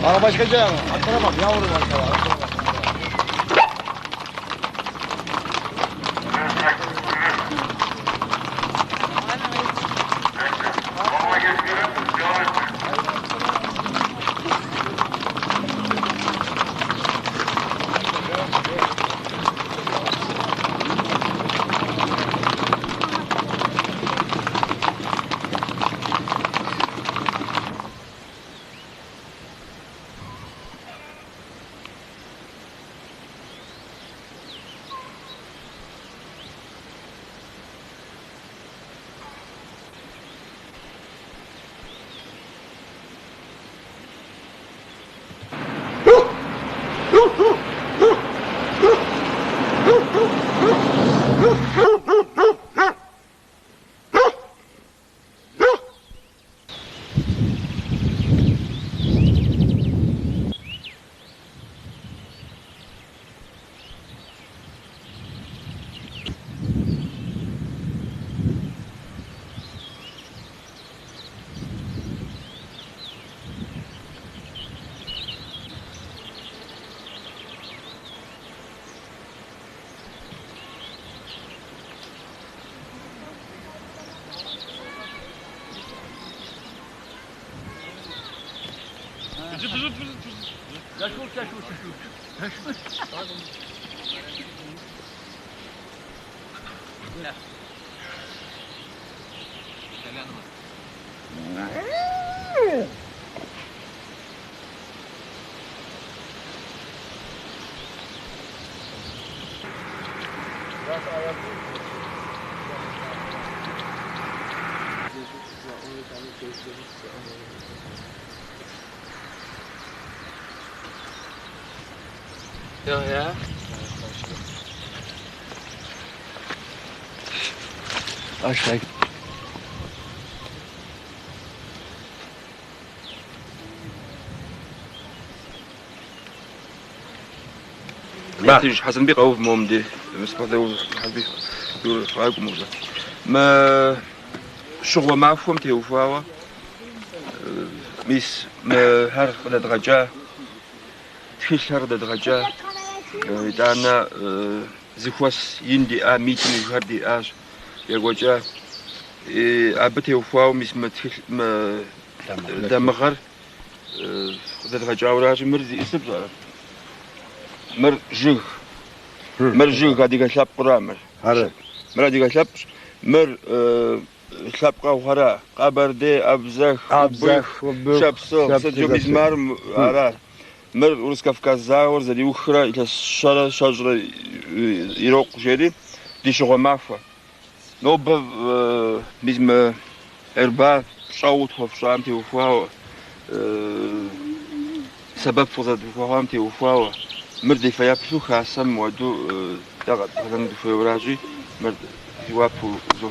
Bana başka şey yapma. Arkana bak yavrum arkana. Yok ya. Aşağı. ما تيجي حسن بيقى في موم دي مسبق له حبي يقول فايق موزة ما شغل ما فهم تيو فاوا ميس ما هر خد رجع تخيش هر رجع دانا زخوس يندي ميتين هر دي آج يقوجا أبتيو فاوا ميس ما تخيش ما دمغر خد رجع وراج مرزي إسبزار مر جيغ مر جيغ غادي كشاب قرامر Hadi. مر غادي كشاب مر شاب قهرة قبردي أبزخ شاب سجو مزمار عرا مر ورس كافكاز زاور زدي أخرى إلى شجرة يروق جدي دي شغل معفة نوب مزم إرباع شاوت وفشامتي وفاو سبب فضل وفامتي وفاو مرد فيا بسو خاصم ودو دغت هذا في وراجي مرد يوافو زو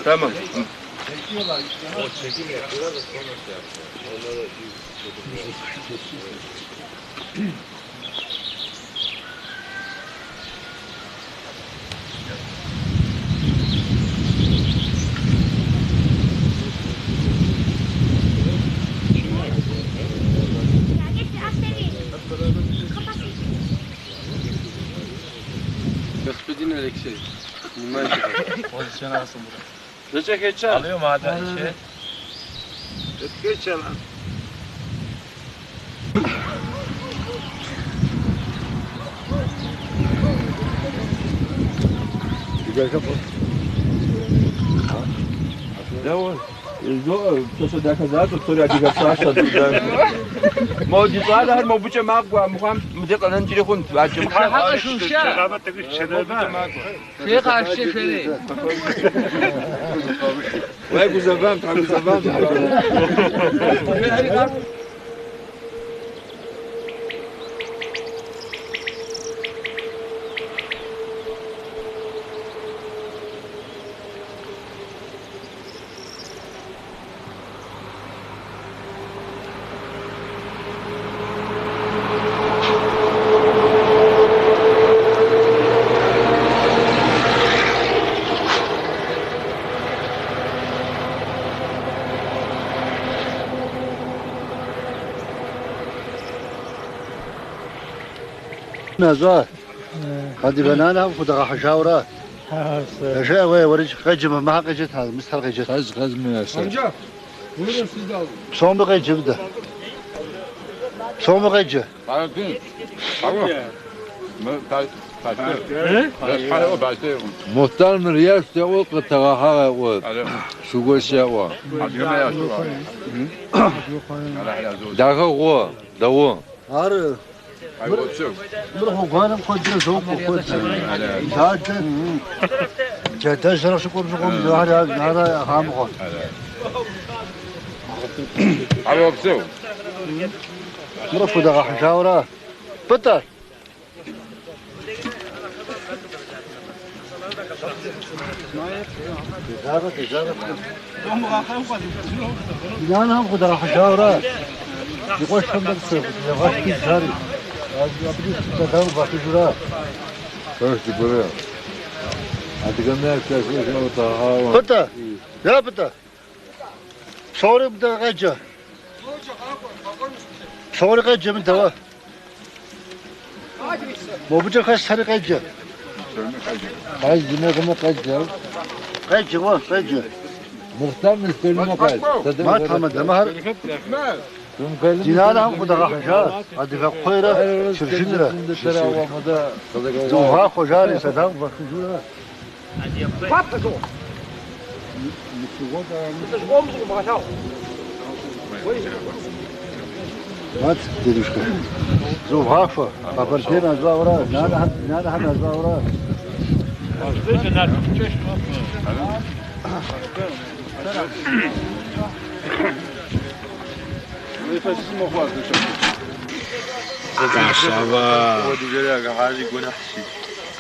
Tamam. Господин Алексей. Внимание. Pozisyon arasın burada. Recep geçer. Alıyor maden işi. Geçer lan. Güzel kapı. Давай. То, что доказать, то, что я тебе Саша туда. Молодец, ладно, har mo bucha magwa, muham mudek anan telefon bacım. Hakkı şu şey. Şey karşı şey. Vay güzelbem, tam güzelbem. نزار هذه بنانا خدها حشاورة شيء ورج قجم ما قجت هذا مستر قجت Kaz münasebet. Amca. Buyurun siz de alın. صوم قجم ده صوم قجم Bakın. Tamam. Muhtar mı riyaz ya o kıtağa hava o. Şu goşya o. Daha o. Da o. عارف بروحوا قارن قدر سوق قدر جادا جادا شرف شكون شكون هذا هام قول Abi opsiyon. مرفو ده حشاورة بطل تجارة لا هم خدها حشاورة يقول شو بدك يبغى كيس جاري أبدي تداوم باقي جرا Karşı buraya. Hadi gönder kesiyor o taha. بطل يا بطل صوري بدك غجة صوري غجة من توا مو بجا خاص صوري غجة Kaç güne kadar kaçacağım? غجة وين غجة Muhtar mı söyleme kaç? ما تحمد ما هر جنانا هم خدها حشا هذه في قيرة شرشندرة زوها خجاري سدام باقي جرا ما تدري وش زو هافة خبرتين أزاورا نانا هم أزاورا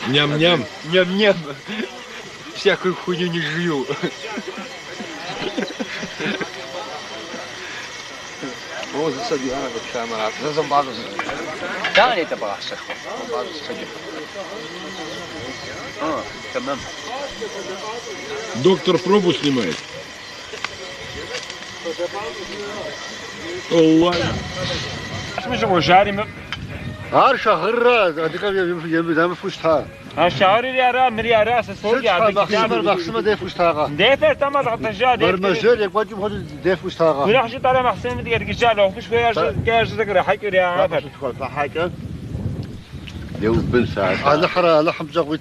Ням-ням. Ням-ням. Всякую хуйню не жую. ثاني تبغى السخوة تمام. Доктор пробу снимает. Ладно. هار شهر هذيك يوم دام فشتها الشعري اللي أراه مري أراه سوق ستها مقسمة مقسمة ده فشتها ديفر تمام غطجا ديفر برمجر يقعد يقعد ده فشتها وراح شو طالع محسن بدي أرجع له فيش كاش ذكر حكي يا عفر تدخل في حاجة Yavuz bin saat. على حرا على حمزة قوت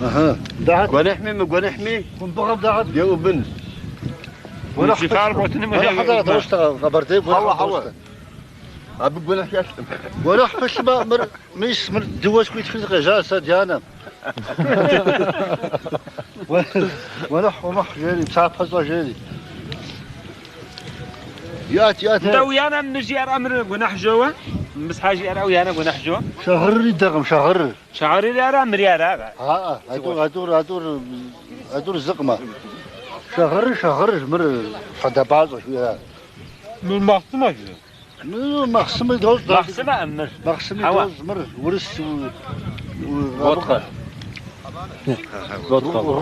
أها دعت ونحمي كن بغم دعت Yavuz bin. ولا شفار بوتني ولا حدا توشتها خبرتي هوا. Abi bunu yaştım. ولا حبس ما مر مش مر جواز كويت في الغجاسة ديانا ولا حمح جيري بساعة حصة جيري يات ده ويانا نجي أرى أمر جناح جوا بس حاجة أرى ويانا جناح جوا شهر دقم شهر شعري اللي أراه مري أراه ها هدور الزقمة شهر مر حدا بعض شوية من محسمة مقسم دوز محسمة أمر مقسم هوا. دوز مر ورس فودكا.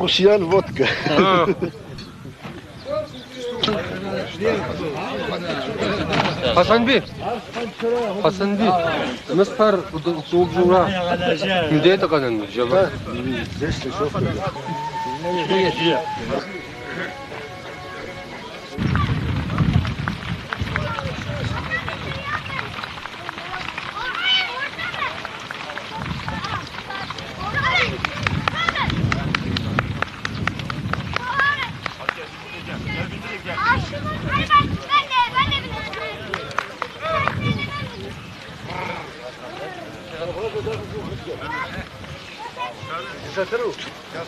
روسيان فودكا Hasan Bey. Hasan Bey. Mısır soğuk jura. Müdeye tıkanın. Java. Здесь ты шофер.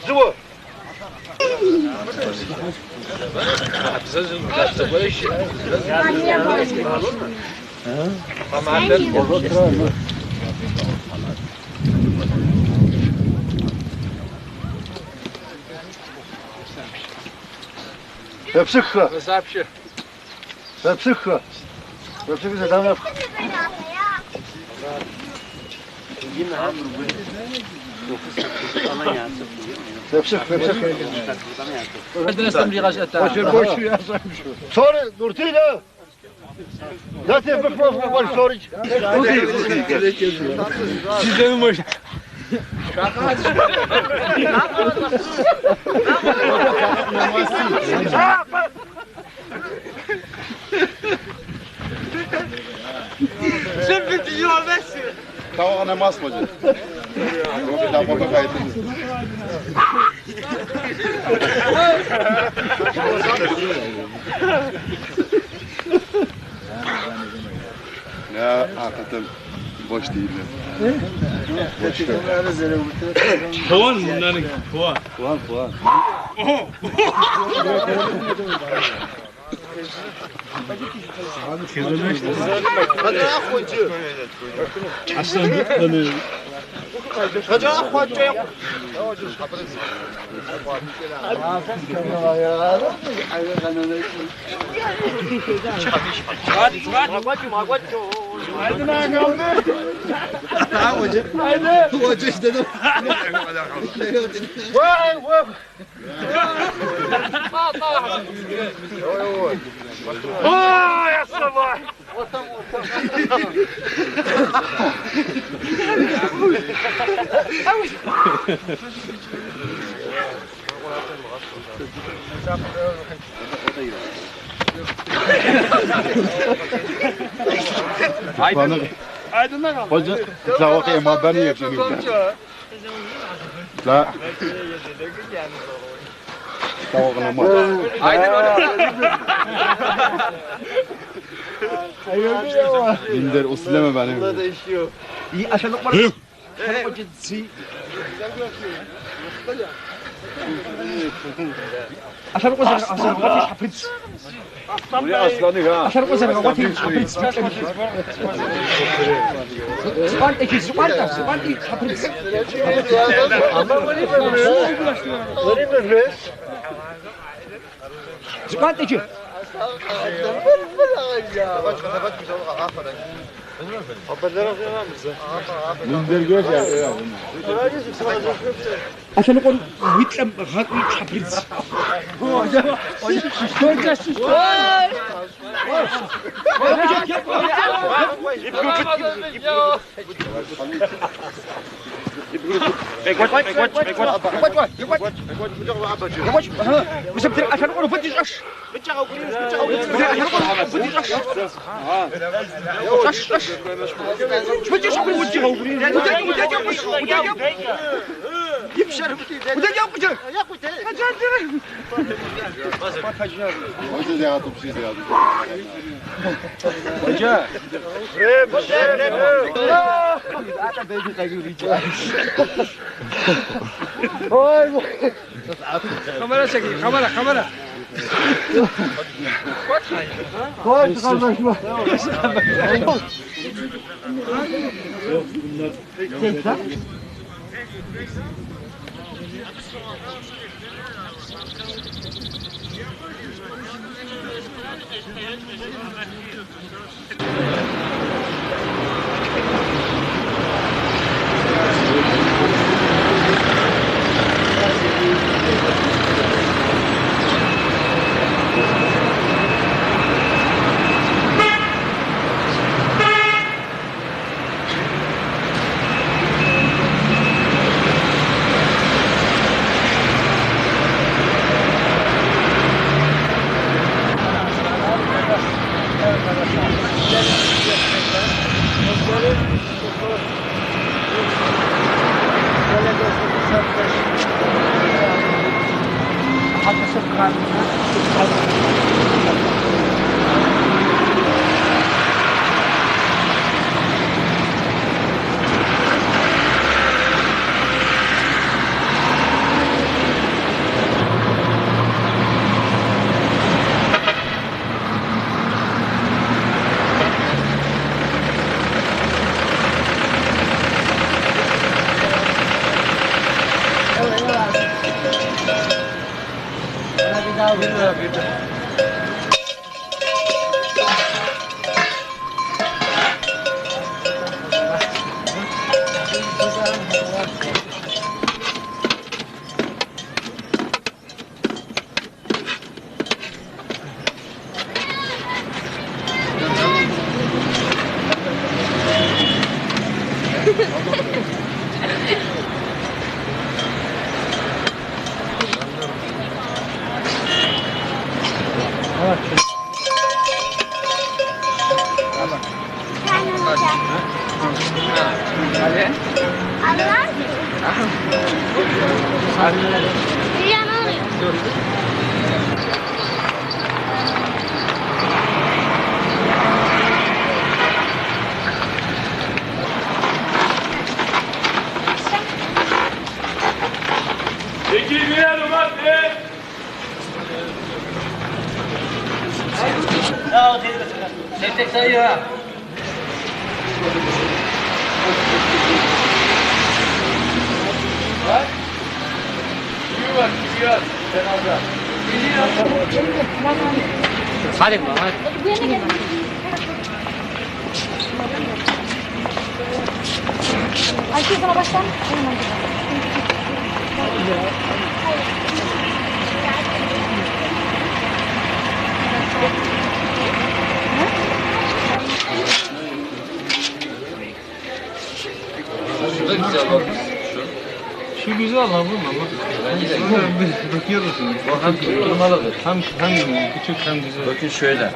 زوا بسخة Сообщи. بسخة زدامة بسخة عندنا استمري غاش صار دورتينا Zaten bir profil var soruç. Sizden mi boş? Sen bir yol versin. Tavuk ne mas mı? Daha bakın gayet. Ya hakikaten boş değiller. Puan bunların puan. Puan. Hadi akhocu. Aslan hani Hadi akhocu. يا صباح Hoca tavuk yema ben yapıyorum. La. Tavuk ne mas? İndir usleme benim. İyi aşağılık var. Aşağılık var. Aşağılık var. Hapis. Buraya aslanı ha. Aşağılık var. Hapis. Süpan eki, süpan da, süpan eki, hapis. Süpan eki. İndir göz ya. Aşağılık var. Hitlem, hapis. Hoca da atıp şey de atıp. Hoca. kamera çekin kamera. Koy kardeşim. Ayşe sana baştan. Şurada güzel bak. Şu güzel ama bu mu? Bakıyoruz. Hem tutturmalıdır. Hem küçük hem güzel. Bakın şöyle.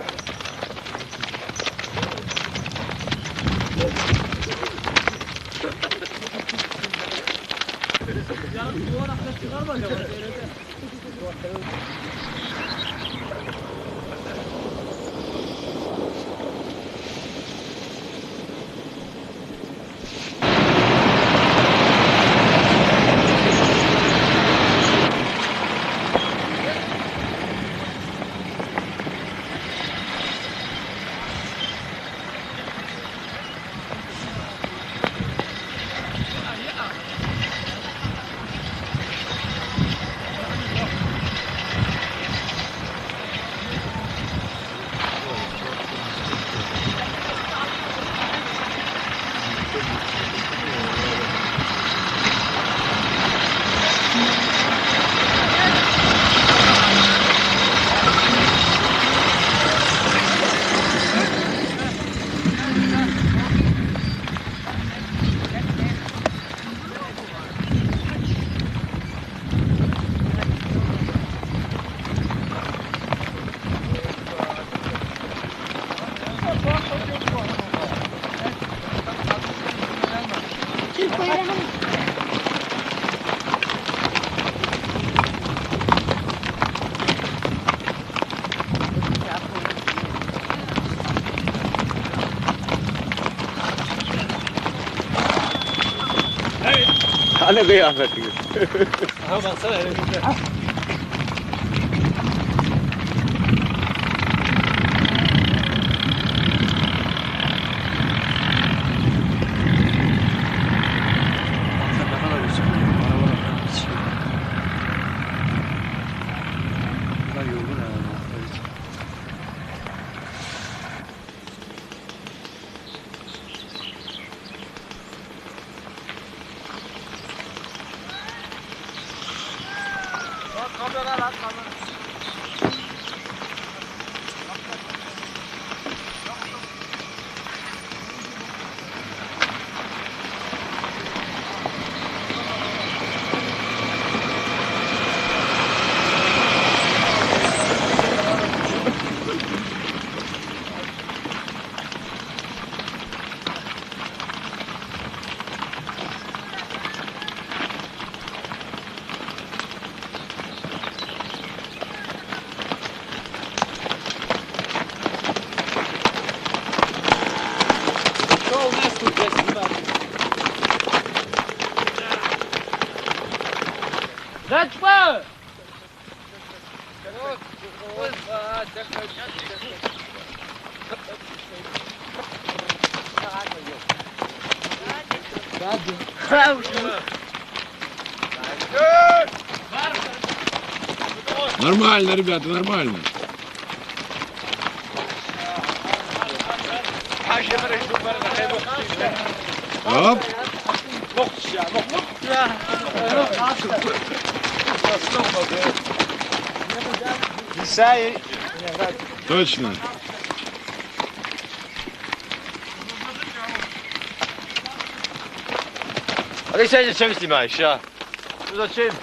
Hani kıyafeti. Aha baksana elimizde. Нормально, ребята, нормально. Оп. Точно. Hadi sen de çevirsin ben aşağı. Şurada çevir.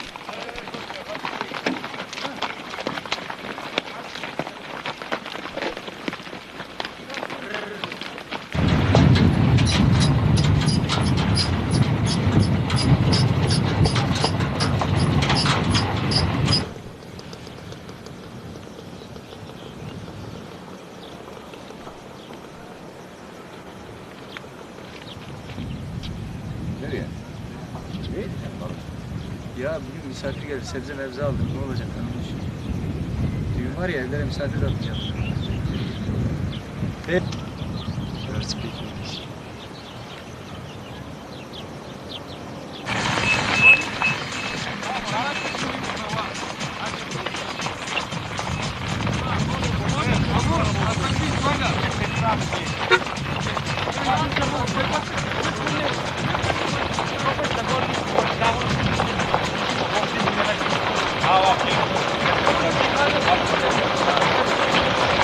ya. Ya bugün misafir geldi. Sebze mevze aldım. Ne olacak kardeş? Düğün var ya evlere misafir de atacağım.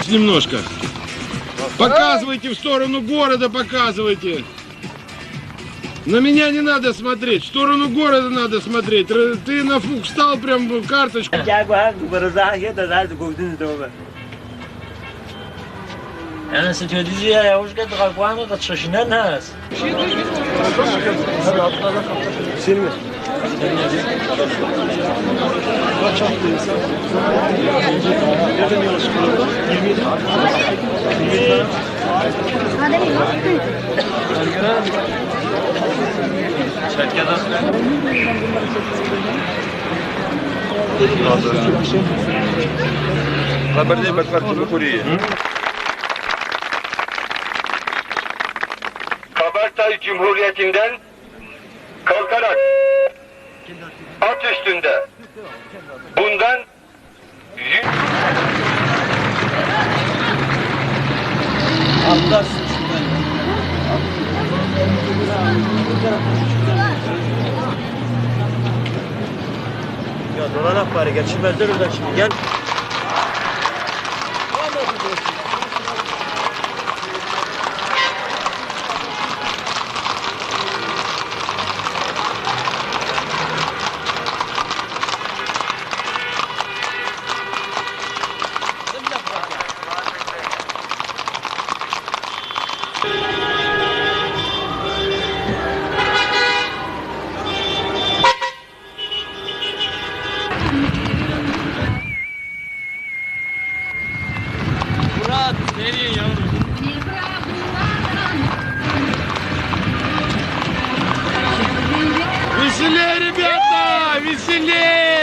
Немножко. Показывайте в сторону города, показывайте. На меня не надо смотреть, в сторону города надо смотреть. Ты на фуг встал прям в карточку. أنا ستوديزي يا وش قد غاقوانا قد شاشنا الناس Haberde bakar Kori'ye. Kabartay Cumhuriyeti'nden kalkarak at üstünde bundan Ya dolanak bari geçirmezler oradan şimdi gel. Веселей, ребята! Веселей!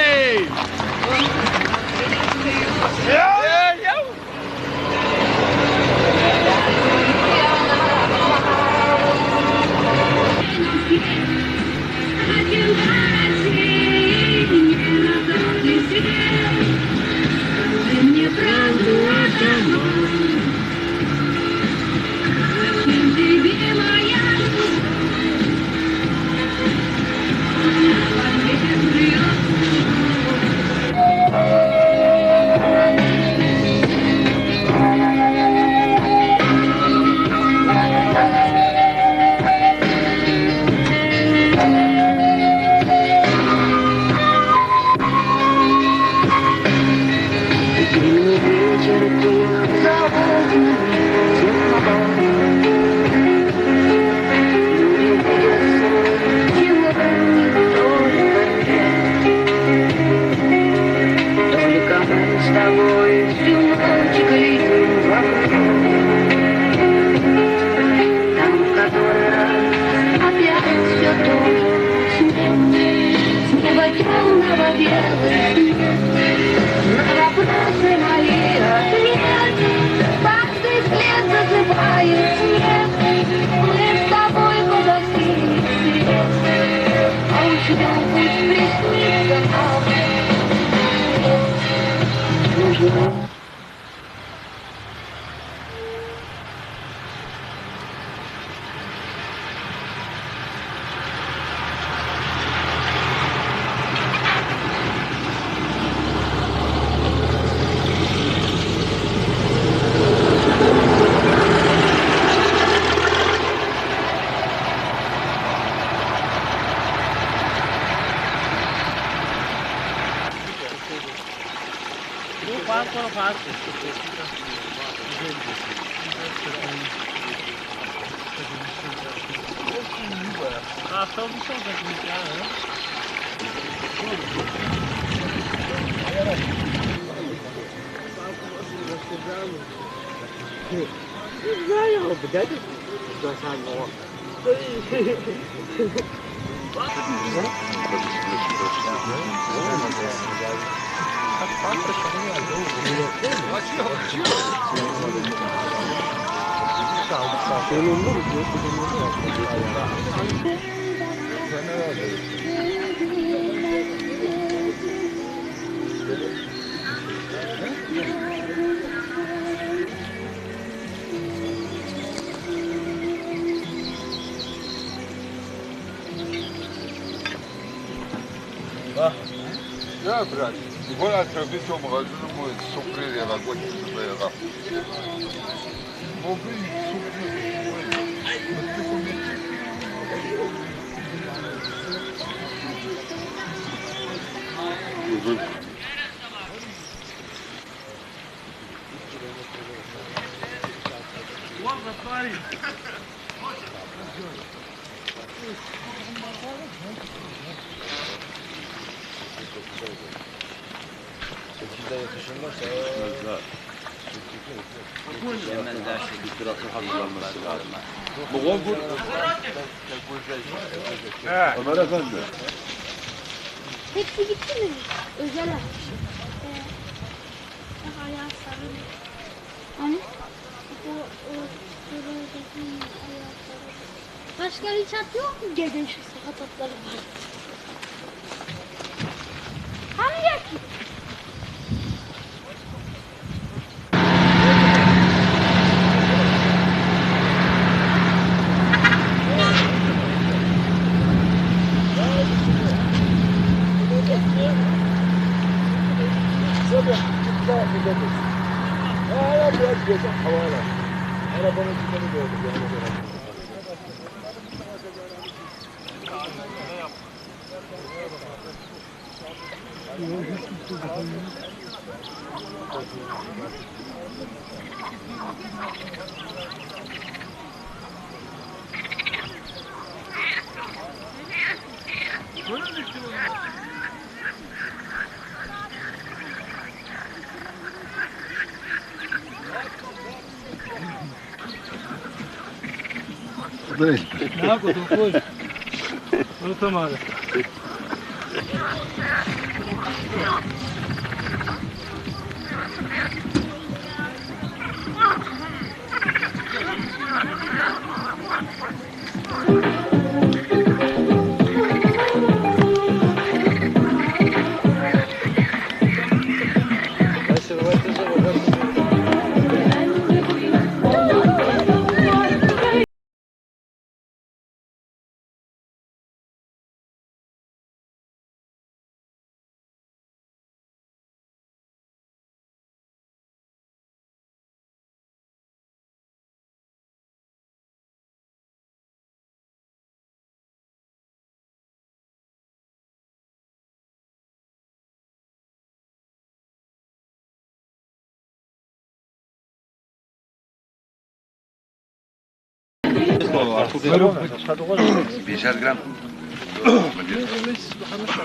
Да, брат. Вот отправить магазин будет супер, я какой-то супер. Ömer Efendi. Hepsi gitti mi? Özel açmış. Ayağı sarılı. Hani? Başka hiç at yok mu? Gelen şu sakat atları var. Hangi yakın? Ne yapıyorsun koy? Unutamadı.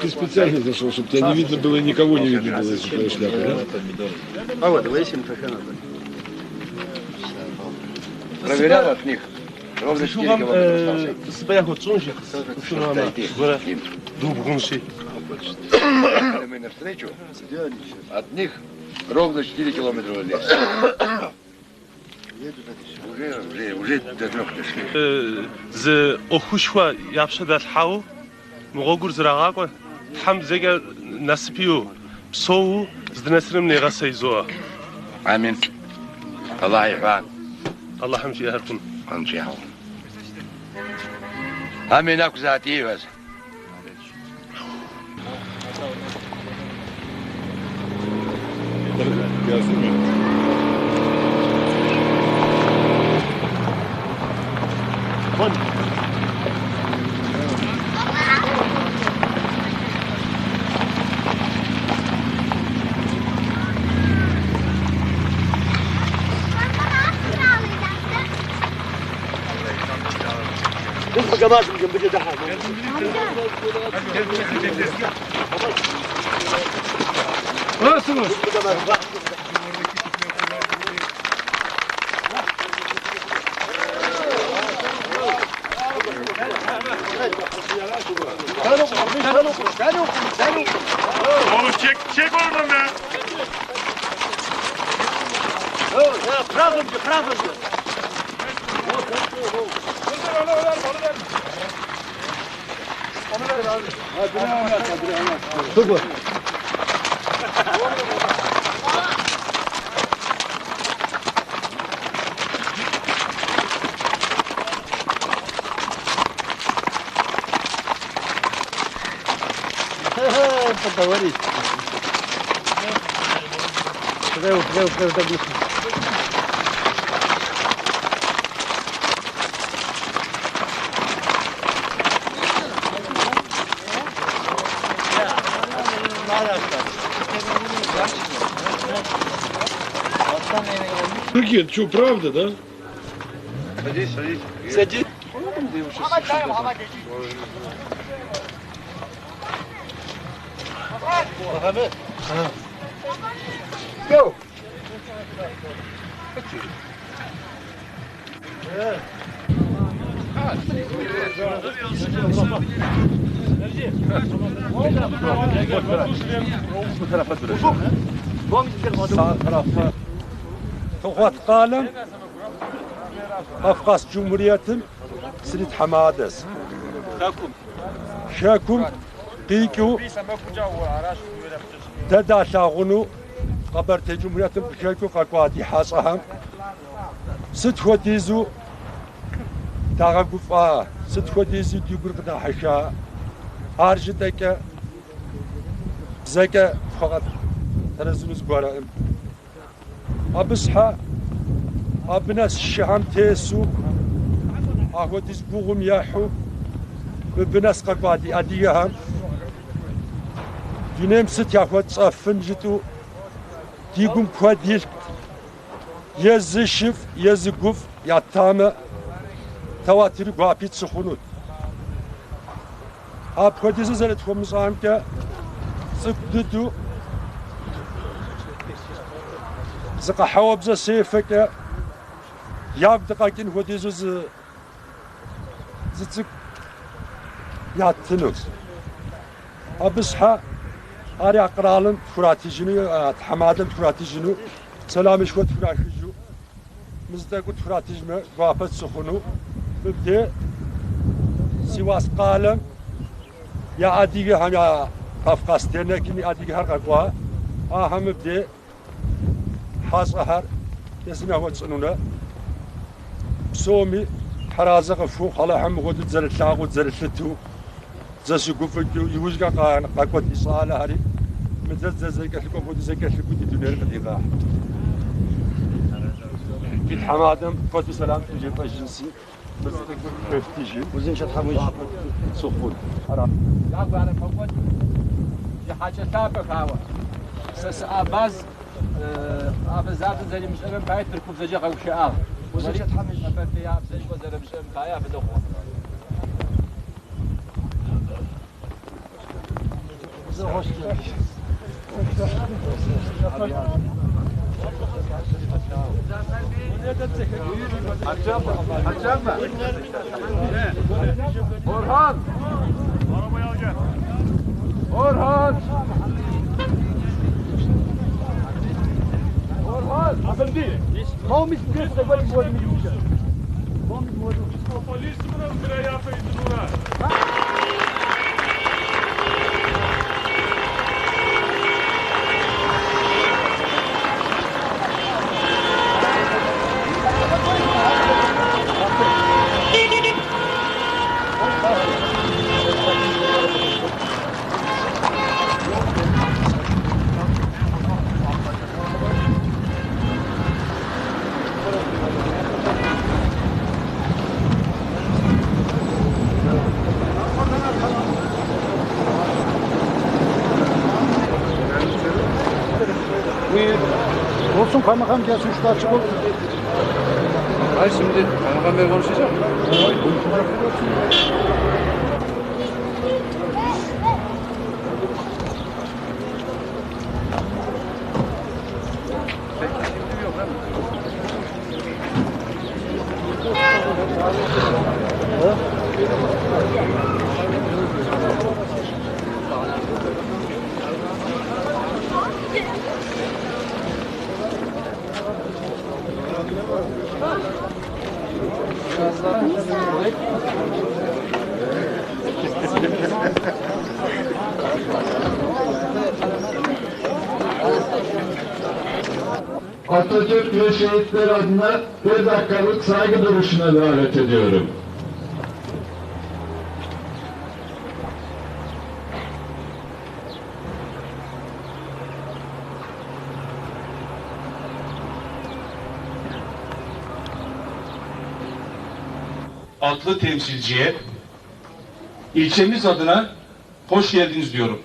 Ты специально зашел, чтобы тебя не видно было, никого не видно было из твоей шляпы, да? А вот, давай 7 кафе надо. Проверял от них. Ровно 4 километра остался. Мы навстречу. От них ровно 4 километра в лес. Уже до 3 дошли. ز أخوشوا يابشد الحاو مغوغر زراعة هم زيجا نسبيو بسو زدنسرم نغسي زوا. آمين. الله يحفظك. الله حمشي أهلكم. حمشي أهلكم. آمين أكو ذاتي بس. Nasılsınız? Oğlum çek oradan be. Поговорить. Ракет, что, правда, да? Садись, садись. Садись. Go. Sağ tarafta Tokat Kalem Kafkas Cumhuriyet'in Silit Hamades Şakum Qiku Deda Şağunu Kabarte Cumhuriyet'in Şaku Kakwati Hasaham Sit Hodizu Dağa Gufa Sit Hodizu Dugurda Haşa Harcıdaki Zeke fakat Terazunuz Guara'ım Abısha Abnas Şaham Tesu Ahvatiz Buğum Yahu Bebnas Kakwati Adiyaham Dünem Sit Yahvat Saffın Jitu Digum Kwadil Yazı Şif Yazı Guf Yattame Tavatiri Guapit Suhunut Abkhodizi Zaret Homuzamke Sıktıdu Zıka havabza seyfeke Yavdıkakin hodizu zıtık yattınız. Abısha Ari akralın turatijini, hamadın turatijini Selamiş ve turatijini Mizdeki turatijme Guapet suhunu Mübde Sivas kalem Ya adige ham ya Kafkas dernekini adige her kakwa Aha mübde Hasahar Kesine hoçununa Somi Haraza qafu hala ham qod zalta qod zaltu zasu gufu yuzga qaqot isala hari متزز كلكم قد زكلكم الدنيا القديقه في الحمادم قد سلام تجي الجنسي بس تجي وزين شطحمش سخون يا انا فوت يا حاجه تابك هوا سس اباز ابزات زي مش انا بايت تركب زي قو شعار وزين شطحمش ابد يا زي وزير مش بايا بدخ hoş geldin. Açacağım mı? Orhan! Arabayı al gel. Orhan! Orhan! Asıl değil. Mom ist gut, da wollte ich wohl mit dir. Mom ist wohl. Polis mi buraya yapayım buna? Olsun kaymakam gelsin şu da açık olsun. Hayır şimdi kaymakam bey konuşacak mı? Atatürk ve şehitler adına 1 dakikalık saygı duruşuna davet ediyorum. Adlı temsilciye ilçemiz adına hoş geldiniz diyorum.